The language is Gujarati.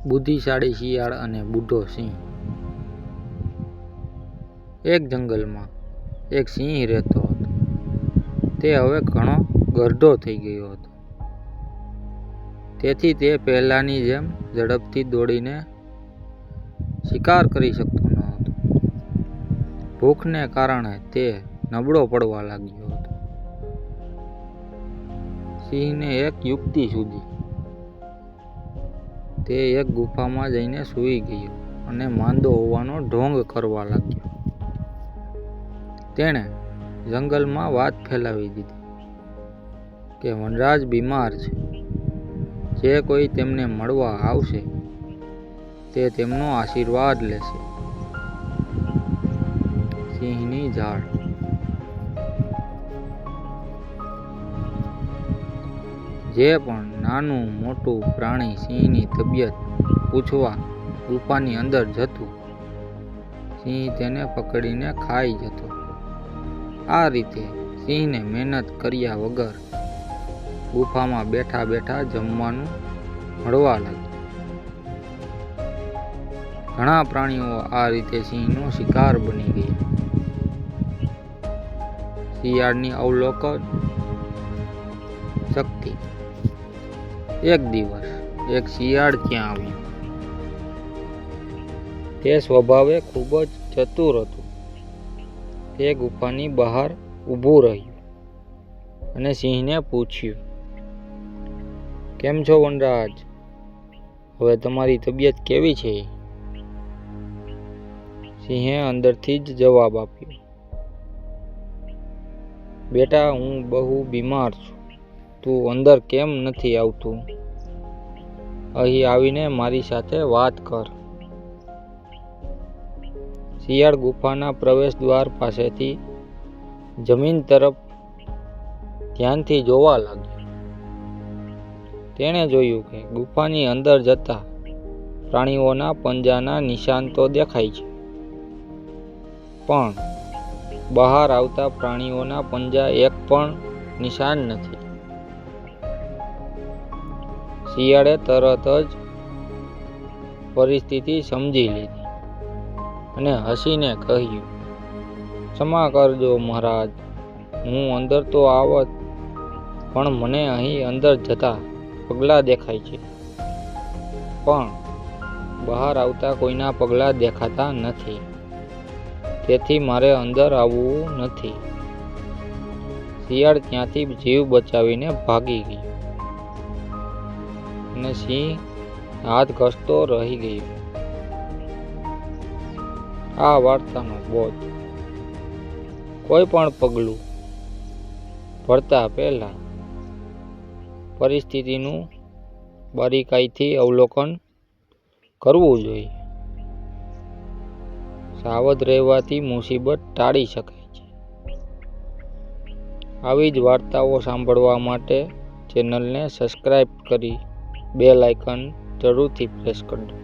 બુદ્ધિશાળી શિયાળ અને બુઢો સિંહ। એક જંગલમાં એક સિંહ રહેતો હતો। તે હવે ઘણો ઘરડો થઈ ગયો હતો, તેથી તે પહેલાની જેમ ઝડપથી દોડીને શિકાર કરી શકતો ન હતો। ભૂખને કારણે તે નબળો પડવા લાગ્યો હતો। સિંહને એક યુક્તિ સૂઝી। તે એક ગુફામાં જઈને સૂઈ ગયો અને માંદો હોવાનો ઢોંગ કરવા લાગ્યો। તેણે જંગલમાં વાત ફેલાવી દીધી કે વનરાજ બીમાર છે, જે કોઈ તેમને મળવા આવશે તે તેમનો આશીર્વાદ લેશે। સિંહની ઝાડ। જે પણ નાનું મોટું પ્રાણી સિંહની તબિયત પૂછવા ગુફાની અંદર જતું, સિંહ તેને પકડીને ખાઈ જતો। આ રીતે સિંહને મહેનત કર્યા વગર ગુફામાં બેઠા બેઠા જમવાનું મળવા લાગ્યું। ઘણા પ્રાણીઓ આ રીતે સિંહનો શિકાર બની ગયા। શિયાળની અવલોકન શક્તિ। એક દિવસ એક શિયાળ ત્યાં આવ્યું। તે સ્વભાવે ખૂબ જ ચતુર હતું। તે ગુફાની બહાર ઊભું રહ્યું અને સિંહને પૂછ્યું, કેમ છો વનરાજ? હવે તમારી તબિયત કેવી છે? સિંહે અંદરથી જ જવાબ આપ્યો, બેટા, હું બહુ બીમાર છું। તું અંદર કેમ નથી આવતું? અહીં આવીને મારી સાથે વાત કર। શિયાળ ગુફાના પ્રવેશ દ્વાર પાસેથી જમીન તરફ ધ્યાનથી જોવા લાગ્યો। તેણે જોયું કે ગુફાની અંદર જતા પ્રાણીઓના પંજાના નિશાન તો દેખાય છે, પણ બહાર આવતા પ્રાણીઓના પંજા એક પણ નિશાન નથી। શિયાળે તરત જ પરિસ્થિતિ સમજી લીધી અને હસીને કહ્યું, ક્ષમા કરજો મહારાજ, હું અંદર તો આવત, પણ મને અહીં અંદર જતા પગલાં દેખાય છે, પણ બહાર આવતા કોઈના પગલાં દેખાતા નથી, તેથી મારે અંદર આવવું નથી। શિયાળ ત્યાંથી જીવ બચાવીને ભાગી ગયો અને સિંહ હાથ ઘસતો રહી ગયો। આ વાર્તાનો બોધ: કોઈ પણ પગલું ભરતા પહેલા પરિસ્થિતિનું બારીકાઈથી અવલોકન કરવું જોઈએ। સાવધ રહેવાથી મુસીબત ટાળી શકાય છે। આવી જ વાર્તાઓ સાંભળવા માટે ચેનલને સબસ્ક્રાઈબ કરી બેલ આઇકન જરૂરથી પ્રેસ કરજો।